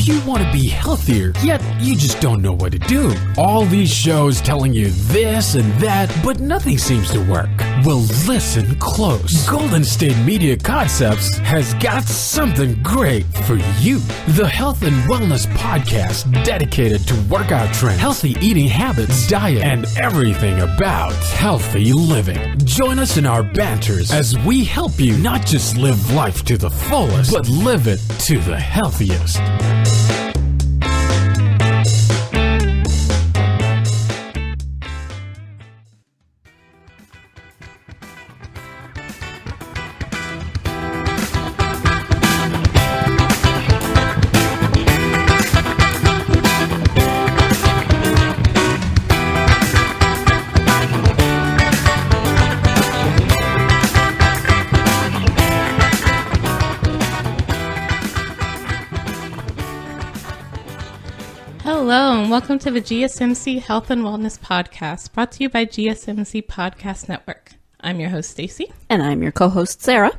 you want to be healthier, yet you just don't know what to do. All these shows telling you this and that, but nothing seems to work. Well, listen close. Golden State Media Concepts has got something great for you. The Health and Wellness Podcast dedicated to workout trends, healthy eating habits, diet, and everything about healthy living. Join us in our banters as we help you not just live life to the fullest, but live it to the healthiest. Hello, and welcome to the GSMC Health and Wellness Podcast, brought to you by GSMC Podcast Network. I'm your host, Staci. And I'm your co-host, Sarah.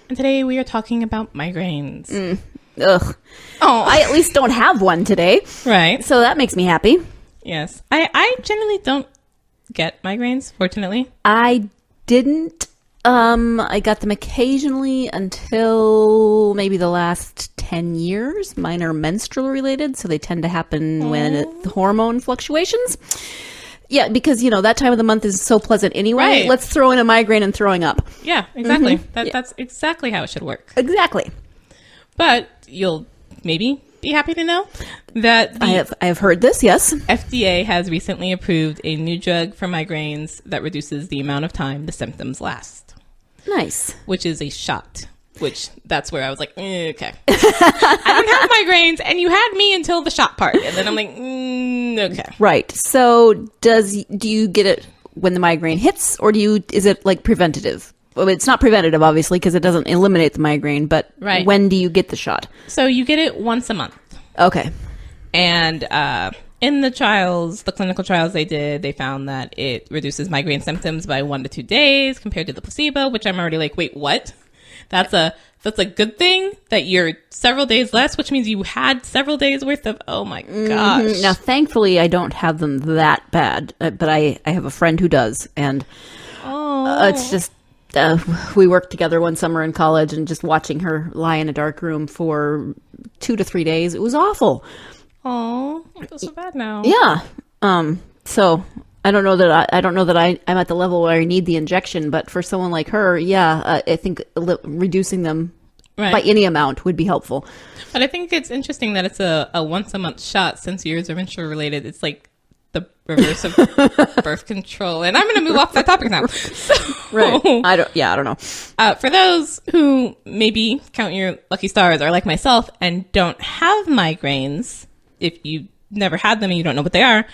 And today we are talking about migraines. Ugh. Oh, I at least don't have one today. Right. So that makes me happy. Yes. I generally don't get migraines, fortunately. I didn't. I got them occasionally until maybe the last 10 years. Mine are menstrual related, so they tend to happen when the hormone fluctuations. Yeah, because, that time of the month is so pleasant anyway. Right. Let's throw in a migraine and throwing up. Yeah, exactly. That's exactly how it should work. Exactly. But you'll maybe be happy to know that I have heard this, yes. FDA has recently approved a new drug for migraines that reduces the amount of time the symptoms last. Nice. Which is a shot. Which, that's where I was like, okay. I don't have migraines, and you had me until the shot part. And then I'm like, okay. Right. So do you get it when the migraine hits, or is it like preventative? Well, it's not preventative, obviously, because it doesn't eliminate the migraine, but right. When do you get the shot? So you get it once a month. Okay. And in the clinical trials they did, they found that it reduces migraine symptoms by 1 to 2 days compared to the placebo, which I'm already like, wait, what? That's a good thing that you're several days less, which means you had several days worth of, oh my gosh. Mm-hmm. Now, thankfully, I don't have them that bad, but I have a friend who does, and it's just, we worked together one summer in college, and just watching her lie in a dark room for 2 to 3 days, it was awful. Oh, I feel so bad now. Yeah. So I don't know that I'm at the level where I need the injection, but for someone like her, I think reducing them by any amount would be helpful. But I think it's interesting that it's a once a month shot, since yours are menstrual related. It's like the reverse of birth control. And I'm going to move off that topic now. So, right. I don't know. For those who maybe count your lucky stars, or like myself, and don't have migraines, if you never had them and you don't know what they are,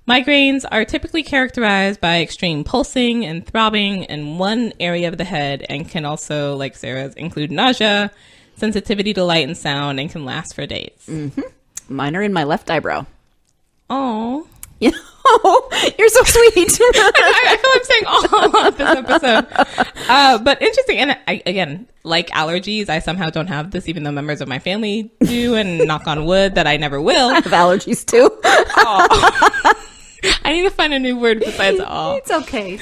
migraines are typically characterized by extreme pulsing and throbbing in one area of the head, and can also, like Sarah's, include nausea, sensitivity to light and sound, and can last for days. Mm-hmm. Mine are in my left eyebrow. Oh. Yeah. Oh, you're so sweet. I feel I'm saying "oh" a lot this episode. But interesting. And again, like allergies, I somehow don't have this, even though members of my family do, and knock on wood that I never will. I have allergies too. Oh. I need to find a new word besides "all." It's okay.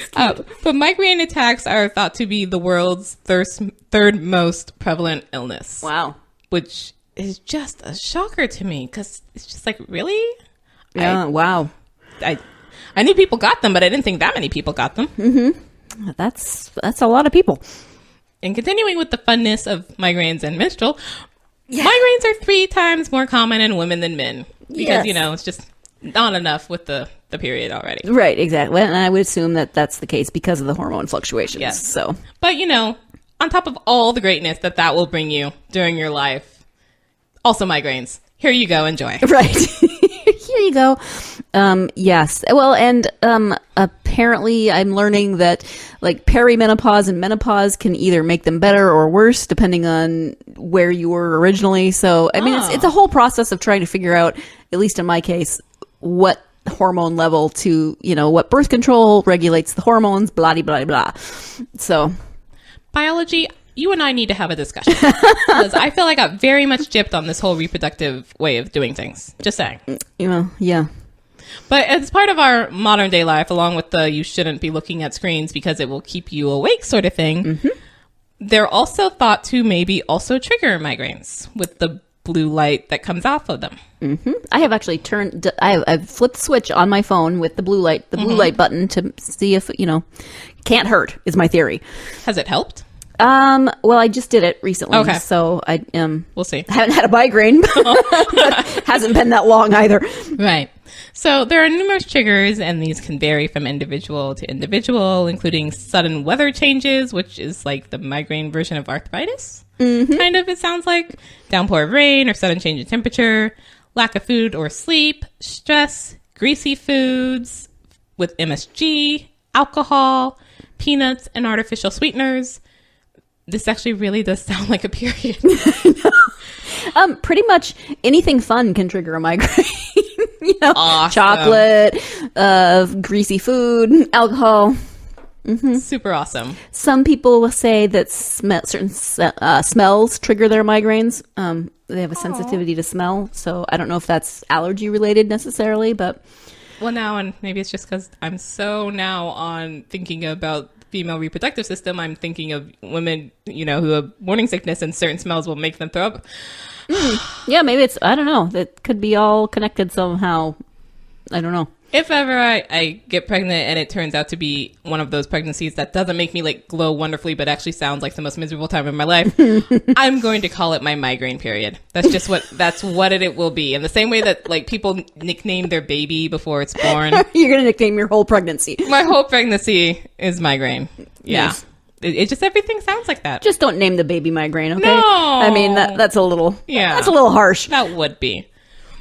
But migraine attacks are thought to be the world's third most prevalent illness. Wow. Which is just a shocker to me, because it's just like, really? Yeah, wow. I knew people got them, but I didn't think that many people got them. Mm-hmm. That's a lot of people. And continuing with the funness of migraines and menstrual, migraines are 3 times more common in women than men. Because, it's just not enough with the period already. Right, exactly. And I would assume that that's the case because of the hormone fluctuations. Yes. So. But, on top of all the greatness that will bring you during your life, also migraines. Here you go. Enjoy. Right. Here you go. Yes. Well, and apparently I'm learning that like perimenopause and menopause can either make them better or worse depending on where you were originally. So, I mean, it's a whole process of trying to figure out, at least in my case, what hormone level to, what birth control regulates the hormones, blah, blah, blah, blah. So. Biology, you and I need to have a discussion because I feel like I got very much gypped on this whole reproductive way of doing things. Just saying. Yeah. But as part of our modern day life, along with the you shouldn't be looking at screens because it will keep you awake sort of thing, they're also thought to maybe also trigger migraines with the blue light that comes off of them. I have actually I've flipped the switch on my phone with the blue light button to see if, can't hurt is my theory. Has it helped? Well, I just did it recently, Okay. so We'll see. I haven't had a migraine, but hasn't been that long either. Right. So there are numerous triggers, and these can vary from individual to individual, including sudden weather changes, which is like the migraine version of arthritis. Kind of, it sounds like. Downpour of rain or sudden change in temperature, lack of food or sleep, stress, greasy foods with MSG, alcohol, peanuts, and artificial sweeteners. This actually really does sound like a period. Pretty much anything fun can trigger a migraine. Awesome. Chocolate, greasy food, alcohol. Super awesome. Some people will say that certain smells trigger their migraines. They have a sensitivity to smell, so I don't know if that's allergy related necessarily, but well, now, and maybe it's just because I'm so now on thinking about female reproductive system, I'm thinking of women, who have morning sickness and certain smells will make them throw up. Yeah, maybe it's, I don't know. That could be all connected somehow. I don't know. If ever I get pregnant and it turns out to be one of those pregnancies that doesn't make me like glow wonderfully, but actually sounds like the most miserable time of my life, I'm going to call it my migraine period. That's what it will be. In the same way that like people nickname their baby before it's born. You're going to nickname your whole pregnancy. My whole pregnancy is migraine. Yeah. Nice. It just, everything sounds like that. Just don't name the baby migraine, okay? No. I mean, that's a little, Yeah. that's a little harsh. That would be.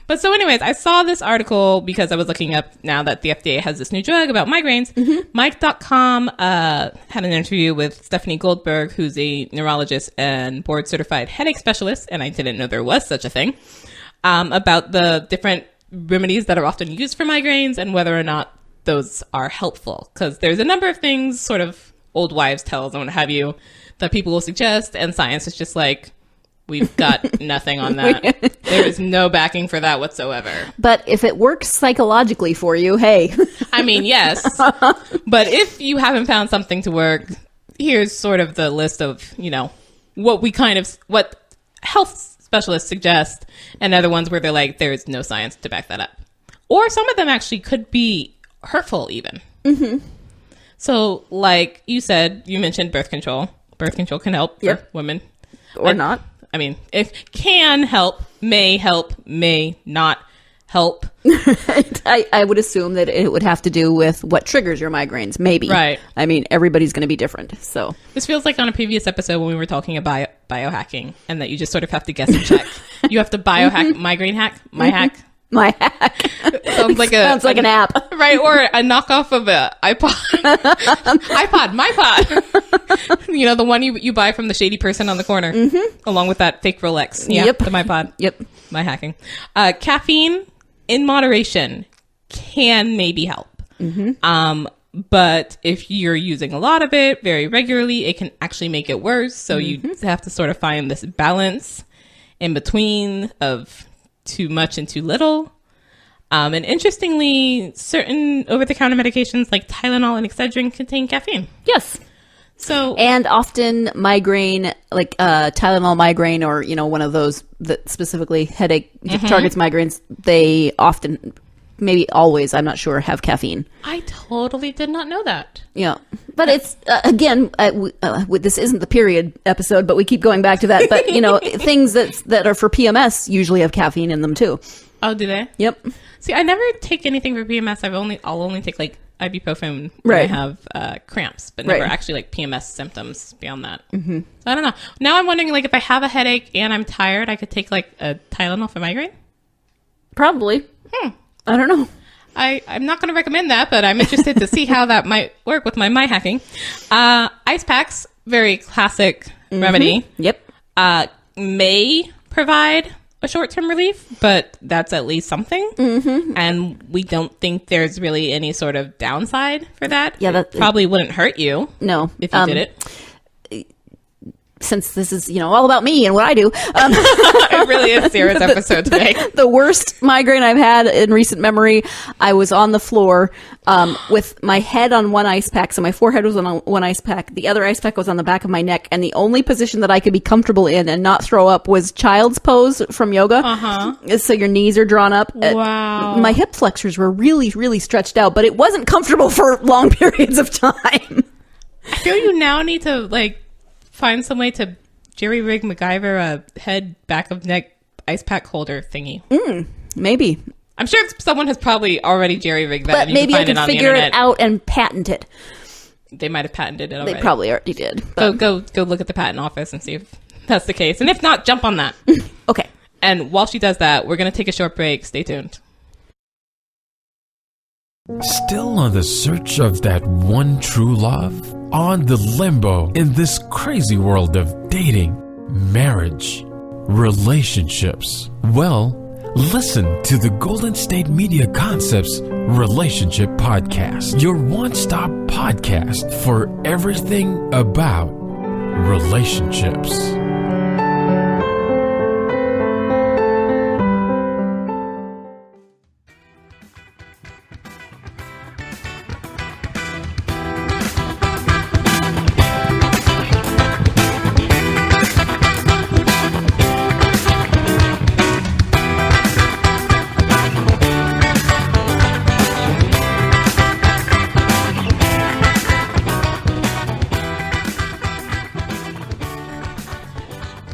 But so anyways, I saw this article because I was looking up now that the FDA has this new drug about migraines. Mike.com had an interview with Stephanie Goldberg, who's a neurologist and board certified headache specialist. And I didn't know there was such a thing, about the different remedies that are often used for migraines and whether or not those are helpful. Because there's a number of things, sort of old wives' tales and what have you, that people will suggest. And science is just like, we've got nothing on that. There is no backing for that whatsoever. But if it works psychologically for you, hey. I mean, yes. But if you haven't found something to work, here's sort of the list of, what health specialists suggest, and other ones where they're like, there's no science to back that up. Or some of them actually could be hurtful even. So like you said, you mentioned birth control. Birth control can help for women. Or not. I mean, it can help, may not help. I would assume that it would have to do with what triggers your migraines, maybe. Right. I mean, everybody's going to be different, so. This feels like on a previous episode when we were talking about biohacking, and that you just sort of have to guess and check. You have to biohack, migraine hack, my hack. My hack. Sounds like an app. Right, or a knockoff of a iPod. My pod. The one you buy from the shady person on the corner, along with that fake Rolex. Yeah, Yep. the My Pod. Yep. My hacking. Caffeine in moderation can maybe help. But if you're using a lot of it very regularly, it can actually make it worse. So you have to sort of find this balance in between of too much and too little. And interestingly, certain over-the-counter medications like Tylenol and Excedrin contain caffeine. Yes. So, and often migraine, like Tylenol migraine, or one of those that specifically headache targets migraines, they often, maybe always, I'm not sure, have caffeine. I totally did not know that. Yeah, but it's again, this isn't the period episode, but we keep going back to that. But things that are for PMS usually have caffeine in them too. Oh, do they? Yep. See, I never take anything for PMS. I'll only take like ibuprofen when I have cramps, but never actually like PMS symptoms beyond that. So I don't know. Now I'm wondering, like, if I have a headache and I'm tired, I could take like a Tylenol for migraine. Probably. I don't know. I'm not going to recommend that, but I'm interested to see how that might work with my hacking. Ice packs, very classic remedy. Yep. May provide a short-term relief, but that's at least something. And we don't think there's really any sort of downside for that. Yeah, that probably wouldn't hurt you. No, if you did it. since this is, all about me and what I do, It really is Sarah's episode today. the worst migraine I've had in recent memory, I was on the floor with my head on one ice pack. So my forehead was on one ice pack. The other ice pack was on the back of my neck. And the only position that I could be comfortable in and not throw up was child's pose from yoga. Uh-huh. So your knees are drawn up. Wow. My hip flexors were really, really stretched out, but it wasn't comfortable for long periods of time. I feel you now need to, find some way to jerry-rig MacGyver a head, back of neck ice pack holder thingy. Maybe. I'm sure someone has probably already jerry-rigged that. But and maybe I can can find it figure on the it internet. out and patent it. They might have patented it already. They probably already did. But... Go look at the patent office and see if that's the case. And if not, jump on that. Okay. And while she does that, we're going to take a short break. Stay tuned. Still on the search of that one true love? On the limbo in this crazy world of dating, marriage, relationships? Well, listen to the Golden State Media Concepts Relationship Podcast, your one-stop podcast for everything about relationships.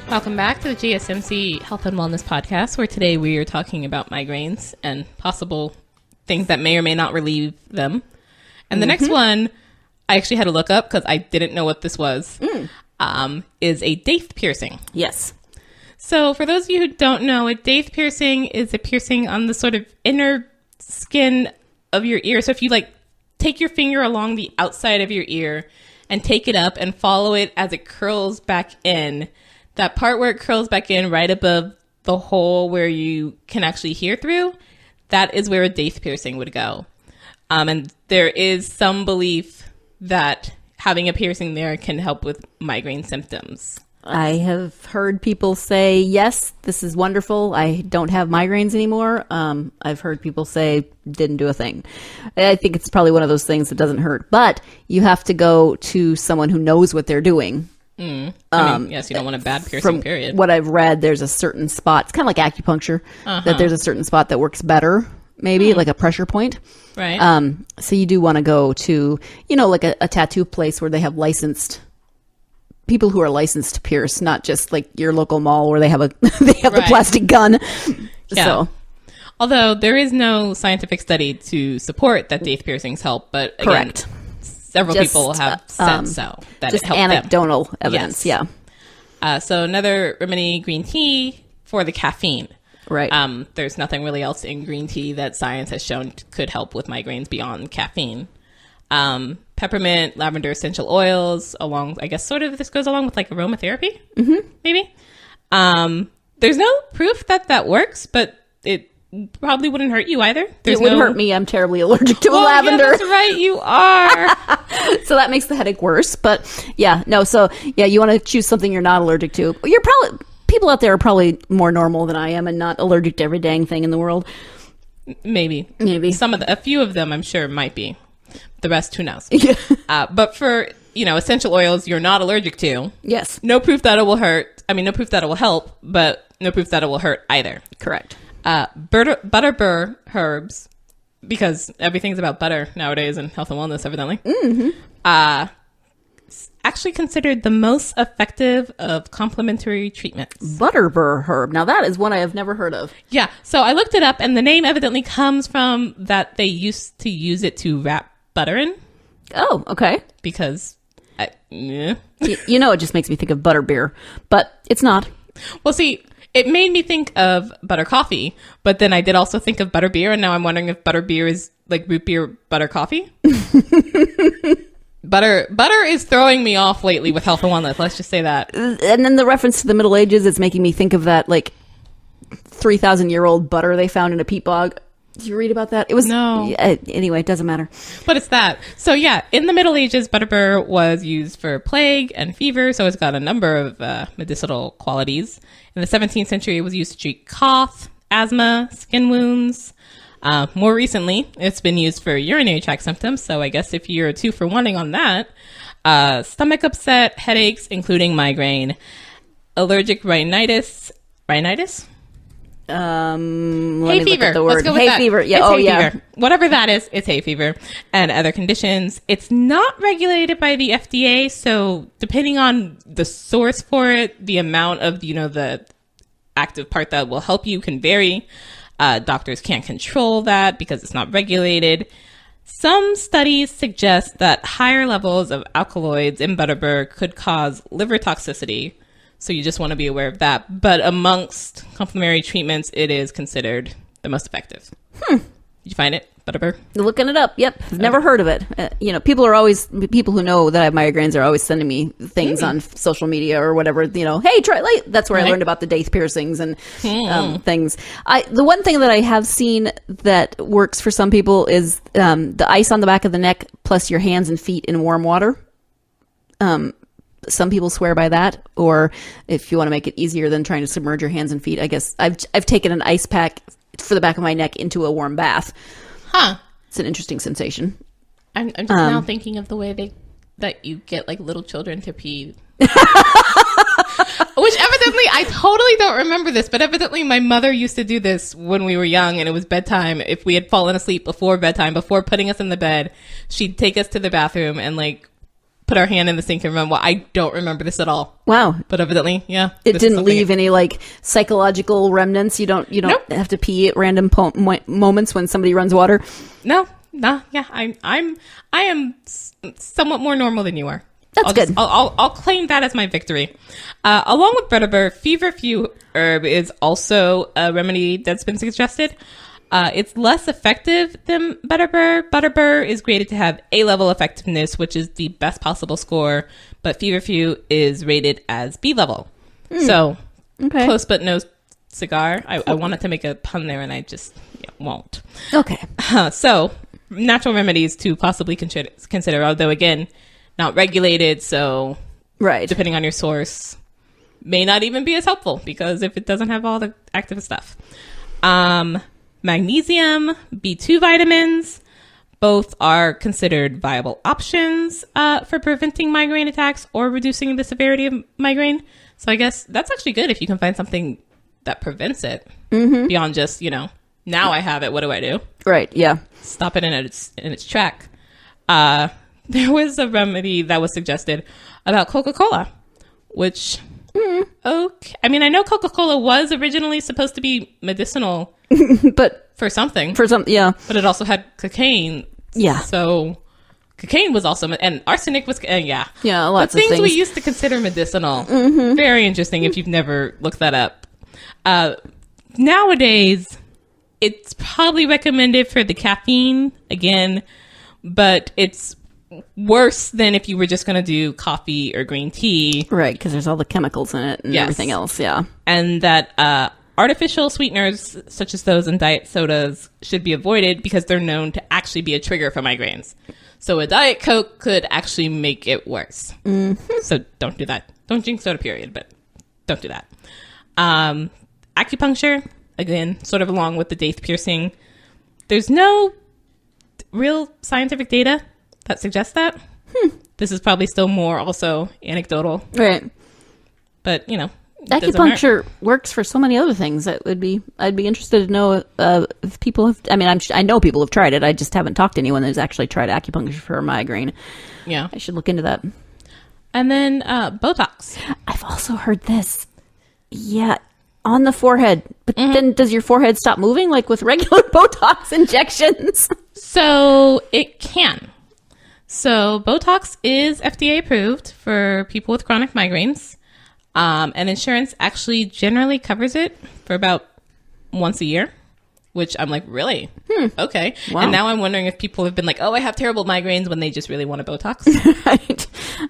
Welcome back to the GSMC Health and Wellness Podcast, where today we are talking about migraines and possible things that may or may not relieve them. And the next one, I actually had to look up because I didn't know what this was, is a daith piercing. Yes. So for those of you who don't know, a daith piercing is a piercing on the sort of inner skin of your ear. So if you take your finger along the outside of your ear and take it up and follow it as it curls back in, that part where it curls back in right above the hole where you can actually hear through, that is where a daith piercing would go. And there is some belief that having a piercing there can help with migraine symptoms. I have heard people say, yes, this is wonderful. I don't have migraines anymore. I've heard people say, didn't do a thing. I think it's probably one of those things that doesn't hurt. But you have to go to someone who knows what they're doing. Yes, you don't want a bad piercing, From period. what I've read, there's a certain spot. It's kind of like acupuncture, that there's a certain spot that works better, maybe like a pressure point. Right. So you do want to go to, like a tattoo place where they have licensed people who are licensed to pierce, not just like your local mall where they have the plastic gun. Yeah. So, although there is no scientific study to support that daith piercings help, but again, correct. Several people have said that just it helped anecdotal them. evidence. Yes. Yeah. So another remedy, green tea for the caffeine. Right. There's nothing really else in green tea that science has shown could help with migraines beyond caffeine. Peppermint, lavender essential oils, along, I guess sort of this goes along with like aromatherapy, maybe. There's no proof that works, but it probably wouldn't hurt you either. It wouldn't hurt me. I'm terribly allergic to lavender. Yeah, that's right, you are. So that makes the headache worse. But yeah, no. So yeah, you want to choose something you're not allergic to. You're probably, people out there are probably more normal than I am and not allergic to every dang thing in the world. Maybe. A few of them I'm sure might be. The rest, who knows? Yeah. But for, essential oils you're not allergic to. Yes. No proof that it will hurt. I mean, no proof that it will help, but no proof that it will hurt either. Correct. Butter burr herbs, because everything's about butter nowadays in health and wellness, evidently. Actually considered the most effective of complementary treatments. Butterbur herb. Now that is one I have never heard of. Yeah. So I looked it up, and the name evidently comes from that they used to use it to wrap butter in. Oh, okay. Because, it just makes me think of butterbeer, but it's not. Well, see, it made me think of butter coffee, but then I did also think of butter beer, and now I'm wondering if butter beer is like root beer butter coffee. Butter is throwing me off lately with health and wellness. Let's just say that. And then the reference to the Middle Ages is making me think of that like 3,000-year-old butter they found in a peat bog. Did you read about that? It was No. Anyway, it doesn't matter. But it's that. So yeah, in the Middle Ages, butterbur was used for plague and fever, so it's got a number of medicinal qualities. In the 17th century, it was used to treat cough, asthma, skin wounds. More recently, it's been used for urinary tract symptoms, so I guess if you're a 2-for-1 on that, stomach upset, headaches, including migraine, allergic rhinitis? Let me Hay look fever. at the Let's word. go with Hay that. fever. Yeah. It's Oh, hay yeah. fever. Whatever that is, it's hay fever and other conditions. It's not regulated by the FDA, so depending on the source for it, the amount of the active part that will help you can vary. Doctors can't control that because it's not regulated. Some studies suggest that higher levels of alkaloids in butterbur could cause liver toxicity. So you just want to be aware of that. But amongst complementary treatments, it is considered the most effective. Did you find it, butterbur? Looking it up. Yep. I've never heard of it. People who know that I have migraines are always sending me things on social media or whatever, hey, try it. That's where I learned about the daith piercings and things. The one thing that I have seen that works for some people is the ice on the back of the neck plus your hands and feet in warm water. Some people swear by that, or if you want to make it easier than trying to submerge your hands and feet, I guess I've taken an ice pack for the back of my neck into a warm bath. Huh. It's an interesting sensation. I'm just now thinking of the way that you get like little children to pee. Which evidently, I totally don't remember this, but evidently my mother used to do this when we were young and it was bedtime. If we had fallen asleep before bedtime, before putting us in the bed, she'd take us to the bathroom and put our hand in the sink and run. Well, I don't remember this at all. Wow. But evidently, yeah. It didn't leave any psychological remnants. You don't Nope. have to pee at random moments when somebody runs water. No. Yeah. I am somewhat more normal than you are. That's good. I'll claim that as my victory. Along with butterbur, feverfew herb is also a remedy that's been suggested. It's less effective than butterbur. Butterbur is graded to have A-level effectiveness, which is the best possible score, but feverfew is rated as B-level. So, close but no cigar. I wanted to make a pun there, and I just won't. Okay. So, natural remedies to possibly consider, although, again, not regulated, so Right. depending on your source, may not even be as helpful, because if it doesn't have all the active stuff. Magnesium, B2 vitamins, both are considered viable options for preventing migraine attacks or reducing the severity of migraine. So I guess that's actually good if you can find something that prevents it beyond just, now I have it, what do I do? Right, yeah. Stop it in its track. There was a remedy that was suggested about Coca-Cola, which, okay. I mean, I know Coca-Cola was originally supposed to be medicinal But for something. yeah. But it also had cocaine. Yeah. So cocaine was also, and arsenic was, Yeah, but lots of things things. we used to consider medicinal. Very interesting if you've never looked that up. Nowadays, it's probably recommended for the caffeine again, but it's worse than if you were just going to do coffee or green tea. Right, because there's all the chemicals in it and Yes. everything else, yeah. And that artificial sweeteners, such as those in diet sodas, should be avoided because they're known to actually be a trigger for migraines. So a Diet Coke could actually make it worse. So don't do that. Don't drink soda, period, but don't do that. Acupuncture, again, sort of along with the daith piercing. There's no real scientific data that suggests that. This is probably still more also anecdotal, Right. but it doesn't hurt. Acupuncture works for so many other things. I'd be interested to know if people have. I mean, I know people have tried it. I just haven't talked to anyone that's actually tried acupuncture for a migraine. Yeah. I should look into that. And then Botox. I've also heard this. Yeah, on the forehead. But then does your forehead stop moving like with regular Botox injections? So it can. So Botox is FDA approved for people with chronic migraines. And insurance actually generally covers it for about once a year, which I'm like, really? Okay. Wow. And now I'm wondering if people have been like, oh, I have terrible migraines when they just really want a Botox. Right.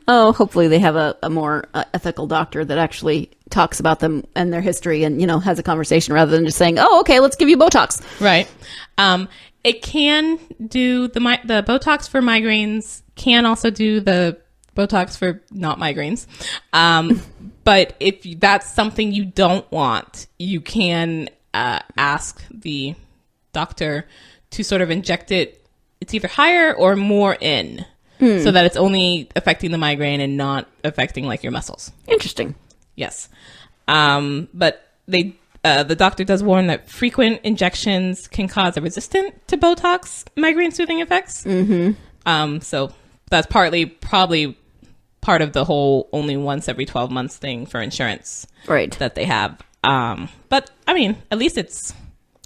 Oh, hopefully they have a more ethical doctor that actually talks about them and their history and, has a conversation rather than just saying, oh, okay, let's give you Botox. Right. It can do the Botox for migraines, can also do the Botox for not migraines. But if that's something you don't want, you can ask the doctor to sort of inject it. It's either higher or more in, so that it's only affecting the migraine and not affecting like your muscles. Interesting. Yes. But the doctor does warn that frequent injections can cause a resistance to Botox migraine soothing effects. Mm-hmm. So that's probably part of the whole only once every 12 months thing for insurance that they have. But I mean, at least it's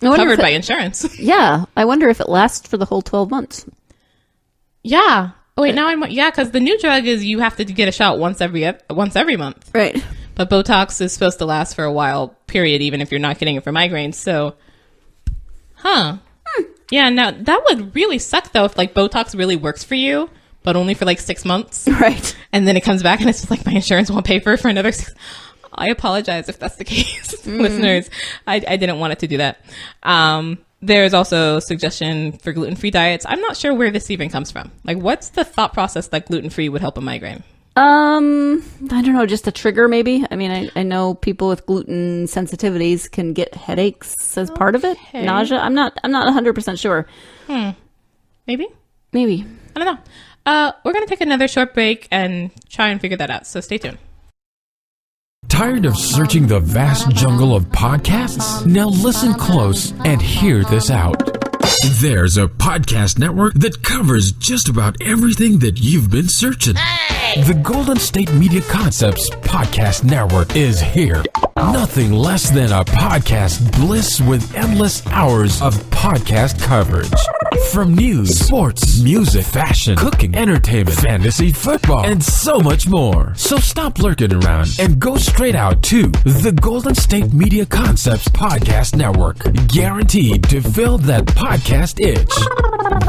covered by insurance. Yeah. I wonder if it lasts for the whole 12 months. Yeah. Oh, wait, because the new drug is you have to get a shot once every month. Right. But Botox is supposed to last for a while, period, even if you're not getting it for migraines. So, Yeah, now that would really suck, though, if like Botox really works for you, but only for like 6 months. Right. And then it comes back and it's just like, my insurance won't pay for another 6. I apologize if that's the case, listeners. I didn't want it to do that. There's also suggestion for gluten-free diets. I'm not sure where this even comes from. Like, what's the thought process that gluten-free would help a migraine? I don't know, just a trigger maybe. I mean, I know people with gluten sensitivities can get headaches as part of it. Nausea. I'm not 100% sure. Maybe. I don't know. We're going to take another short break and try and figure that out. So stay tuned. Tired of searching the vast jungle of podcasts? Now listen close and hear this out. There's a podcast network that covers just about everything that you've been searching. The Golden State Media Concepts Podcast Network is here. Nothing less than a podcast bliss with endless hours of podcast coverage. From news, sports, music, fashion, cooking, entertainment, fantasy, football, and so much more. So stop lurking around and go straight out to the Golden State Media Concepts Podcast Network. Guaranteed to fill that podcast itch.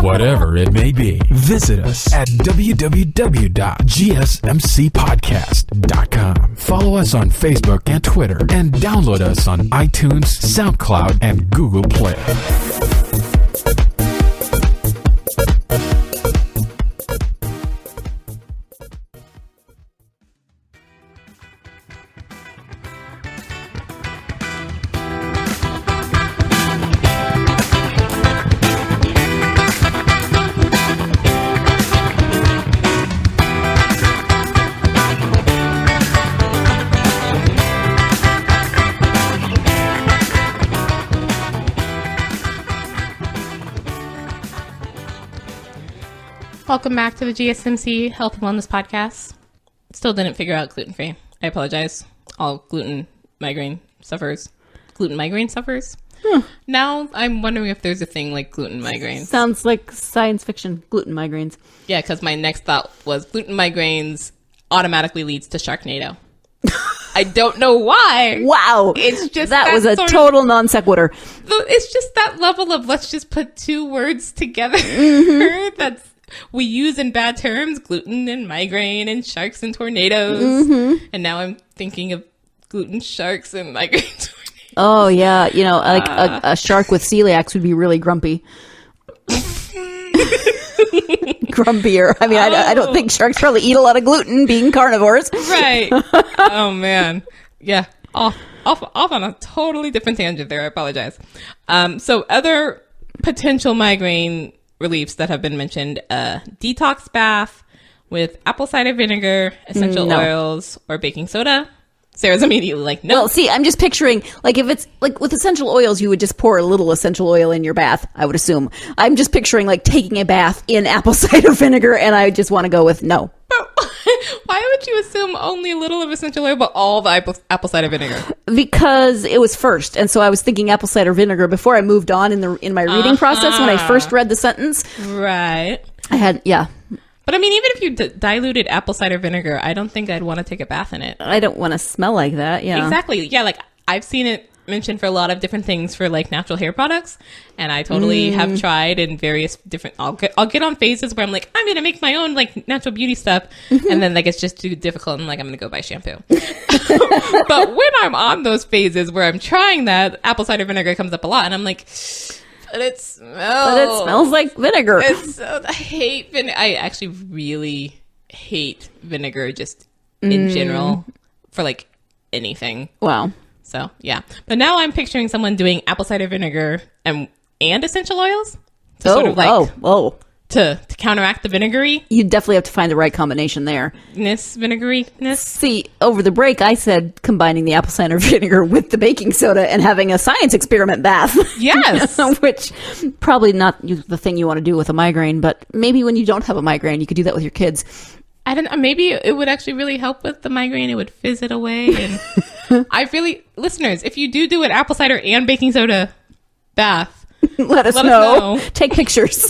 Whatever it may be. Visit us at www.gsmcpodcast.com. Follow us on Facebook and Twitter, and download us on iTunes, SoundCloud, and Google Play. Welcome back to the GSMC Health and Wellness Podcast. Still didn't figure out gluten-free. I apologize. All gluten migraine sufferers. Now I'm wondering if there's a thing like gluten migraines. Sounds like science fiction. Gluten migraines. Yeah, because my next thought was gluten migraines automatically leads to Sharknado. I don't know why. Wow. It's just that was a total non sequitur. It's just that level of let's just put two words together that's we use in bad terms, gluten and migraine and sharks and tornadoes. And now I'm thinking of gluten sharks and migraine tornadoes. Oh, yeah. You know, like a shark with celiacs would be really grumpy. Grumpier. I mean, I don't think sharks probably eat a lot of gluten being carnivores. Right. Oh, man. Yeah. Off on a totally different tangent there. I apologize. So other potential migraine reliefs that have been mentioned, detox bath with apple cider vinegar, essential oils, or baking soda. Sarah's immediately like, no. Well, see, I'm just picturing, like, if it's, like, with essential oils, you would just pour a little essential oil in your bath, I would assume. I'm just picturing, like, taking a bath in apple cider vinegar, and I just want to go with no. Why would you assume only a little of essential oil, but all the apple cider vinegar? Because it was first, and so I was thinking apple cider vinegar before I moved on in my reading process when I first read the sentence. Right. I had, yeah. But I mean, even if you diluted apple cider vinegar, I don't think I'd want to take a bath in it. I don't want to smell like that, yeah. Exactly. Yeah, like, I've seen it mentioned for a lot of different things for like natural hair products, and I totally have tried in various different. I'll get on phases where I'm like, I'm gonna make my own like natural beauty stuff, and then like it's just too difficult, and like I'm gonna go buy shampoo. But when I'm on those phases where I'm trying that, apple cider vinegar comes up a lot, and I'm like, but it smells like vinegar. I hate vinegar. I actually really hate vinegar just in general for like anything. Wow. So, yeah. But now I'm picturing someone doing apple cider vinegar and essential oils to sort of like to counteract the vinegary. You definitely have to find the right combination there. Vinegary-ness. See, over the break, I said combining the apple cider vinegar with the baking soda and having a science experiment bath. Yes. Which probably not the thing you want to do with a migraine, but maybe when you don't have a migraine, you could do that with your kids. I don't know. Maybe it would actually really help with the migraine. It would fizz it away. And listeners, if you do an apple cider and baking soda bath, let us know. Take pictures.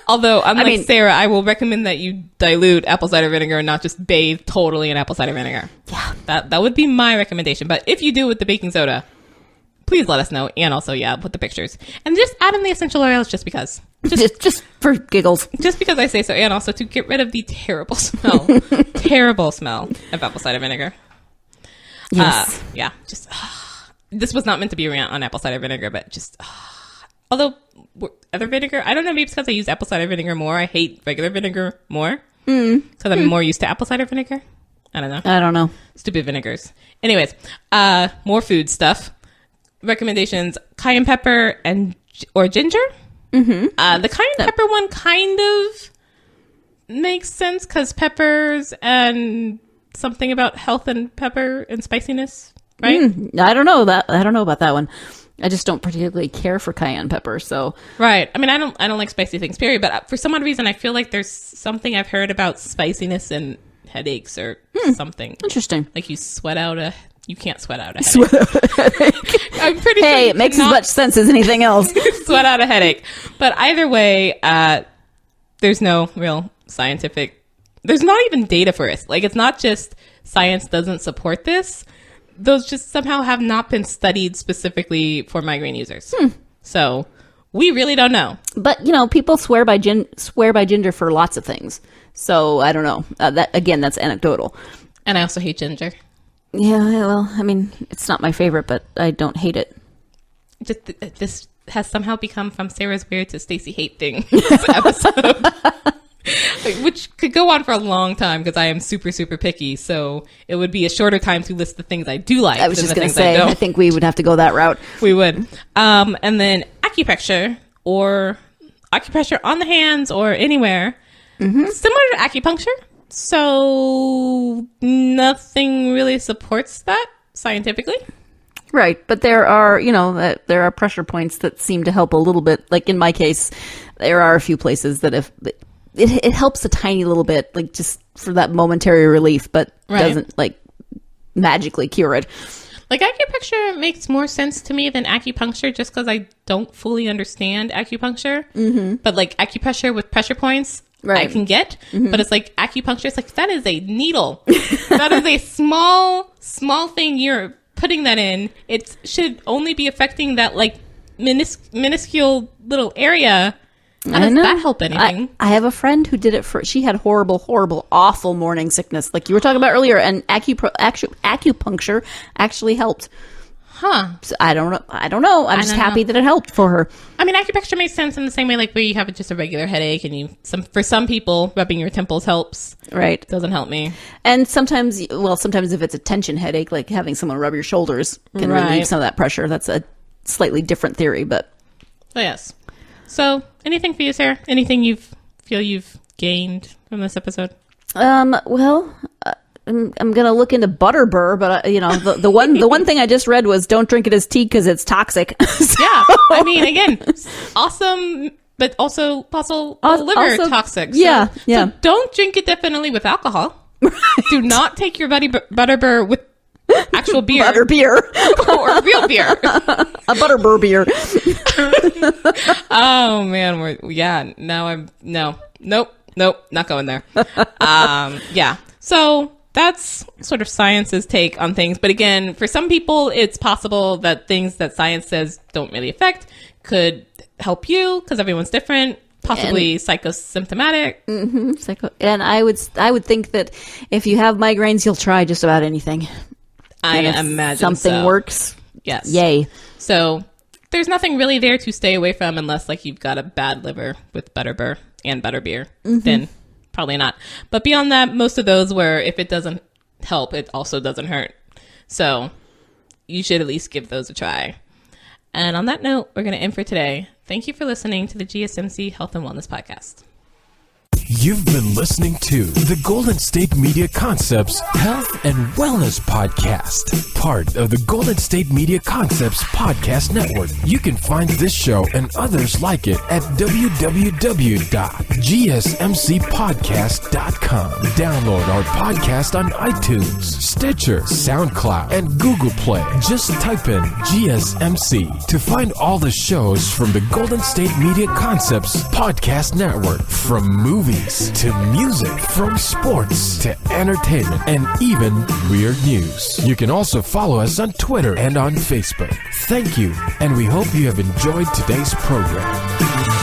Although, unlike Sarah, I will recommend that you dilute apple cider vinegar and not just bathe totally in apple cider vinegar. Yeah. That would be my recommendation. But if you do with the baking soda, please let us know. And also, put the pictures. And just add in the essential oils just because. Just for giggles. Just because I say so. And also to get rid of the terrible smell of apple cider vinegar. Yes. This was not meant to be on apple cider vinegar, but just... although, other vinegar... I don't know, maybe it's because I use apple cider vinegar more. I hate regular vinegar more. Because I'm more used to apple cider vinegar. I don't know. Stupid vinegars. Anyways, more food stuff. Recommendations: cayenne pepper or ginger. The cayenne pepper one kind of makes sense because peppers and something about health and pepper and spiciness, right? I don't know about that one. I just don't particularly care for cayenne pepper, so right. I mean, I don't like spicy things, period. But for some odd reason, I feel like there's something I've heard about spiciness and headaches or something. Interesting. Like you can't sweat out a headache. I'm pretty sure it makes as much sense as anything else. Sweat out a headache. But either way, there's no real scientific... There's not even data for it. Like, it's not just science doesn't support this. Those just somehow have not been studied specifically for migraine users. So, we really don't know. But, people swear by ginger for lots of things. So, I don't know. That's anecdotal. And I also hate ginger. Yeah, well, I mean, it's not my favorite, but I don't hate it. Just this has somehow become from Sarah's weird to Staci hate thing this episode, which could go on for a long time because I am super, super picky. So it would be a shorter time to list the things I do like. I was just going to say, I think we would have to go that route. We would. And then acupressure or acupressure on the hands or anywhere, similar to acupuncture. So nothing really supports that scientifically. Right. But there are pressure points that seem to help a little bit. Like in my case, there are a few places that if it helps a tiny little bit, like just for that momentary relief, but doesn't like magically cure it. Like acupuncture makes more sense to me than acupuncture just because I don't fully understand acupuncture. But like acupressure with pressure points, I can get, but it's like acupuncture. It's like that is a needle. That is a small thing you're putting that in. It should only be affecting that like minuscule little area. How does that help anything? I have a friend who did it she had horrible, awful morning sickness, like you were talking about earlier, and acupuncture actually helped. So I don't know. I'm just happy that it helped for her. I mean, acupuncture makes sense in the same way, like where you have just a regular headache, and for some people, rubbing your temples helps. Right. Doesn't help me. And sometimes if it's a tension headache, like having someone rub your shoulders can relieve some of that pressure. That's a slightly different theory, but. Oh, yes. So, anything for you, Sarah? Anything you feel you've gained from this episode? I'm gonna look into butterbur, but the one thing I just read was don't drink it as tea because it's toxic. Yeah, I mean, again, awesome, but also liver toxic. So, so don't drink it definitely with alcohol. Right. Do not take your butterbur with actual beer, butter beer, or real beer, a butterbur beer. Oh man, nope, not going there. Yeah, so. that's sort of science's take on things. But again, for some people, it's possible that things that science says don't really affect could help you because everyone's different, possibly psychosymptomatic. And I would think that if you have migraines, you'll try just about anything. I imagine something works. Yes. Yay. So there's nothing really there to stay away from unless like you've got a bad liver with better beer. Then probably not. But beyond that, most of those where if it doesn't help, it also doesn't hurt. So you should at least give those a try. And on that note, we're going to end for today. Thank you for listening to the GSMC Health and Wellness Podcast. You've been listening to the Golden State Media Concepts Health and Wellness Podcast, part of the Golden State Media Concepts Podcast Network. You can find this show and others like it at www.gsmcpodcast.com. Download our podcast on iTunes, Stitcher, SoundCloud, and Google Play. Just type in GSMC to find all the shows from the Golden State Media Concepts Podcast Network, from movies to music, from sports to entertainment, and even weird news. You can also follow us on Twitter and on Facebook. Thank you, and we hope you have enjoyed today's program.